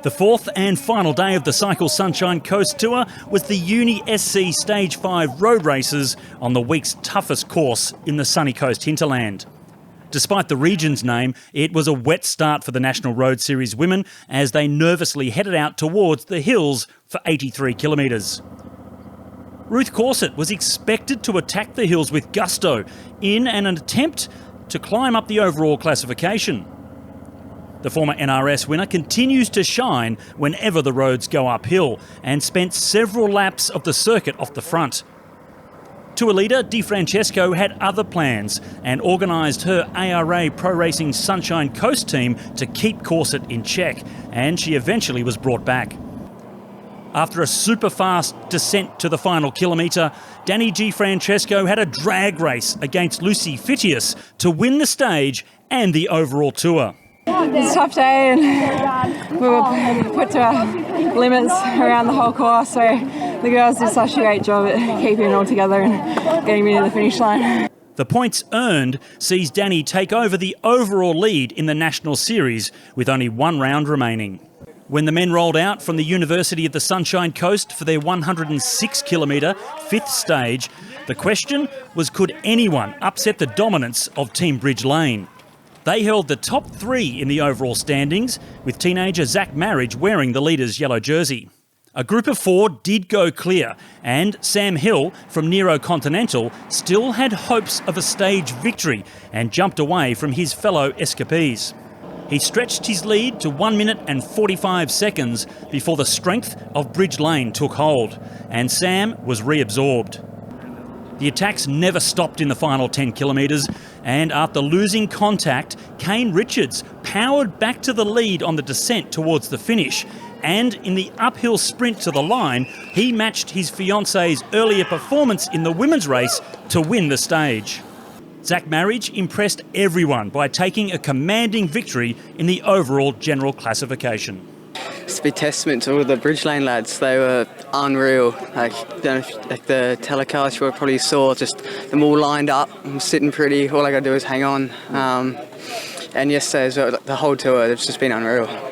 The fourth and final day of the Cycle Sunshine Coast Tour was the Uni SC Stage 5 road races on the week's toughest course in the sunny coast hinterland. Despite the region's name, it was a wet start for the National Road Series women as they nervously headed out towards the hills for 83 kilometres. Ruth Corset was expected to attack the hills with gusto in an attempt to climb up the overall classification. The former NRS winner continues to shine whenever the roads go uphill and spent several laps of the circuit off the front. Tour leader Di Francesco had other plans and organised her ARA Pro Racing Sunshine Coast team to keep Corset in check, and she eventually was brought back. After a super fast descent to the final kilometre, Danny Di Francesco had a drag race against Lucy Fitius to win the stage and the overall tour. It's a tough day and we were put to our limits around the whole course, so the girls did such a great job at keeping it all together and getting me to the finish line. The points earned sees Danny take over the overall lead in the National Series with only one round remaining. When the men rolled out from the University of the Sunshine Coast for their 106-kilometre fifth stage, the question was, could anyone upset the dominance of Team Bridge Lane? They held the top three in the overall standings, with teenager Zach Marriage wearing the leader's yellow jersey. A group of four did go clear, and Sam Hill from Nero Continental still had hopes of a stage victory and jumped away from his fellow escapees. He stretched his lead to 1 minute and 45 seconds before the strength of Bridge Lane took hold, and Sam was reabsorbed. The attacks never stopped in the final 10 kilometres, and after losing contact, Kane Richards powered back to the lead on the descent towards the finish, and in the uphill sprint to the line, he matched his fiancée's earlier performance in the women's race to win the stage. Zach Marriage impressed everyone by taking a commanding victory in the overall general classification. It's a big testament to all the Bridge Lane lads. They were unreal. Like the telecast you probably saw, just them all lined up and sitting pretty. All I got to do is hang on. And yesterday as well, the whole tour, it's just been unreal.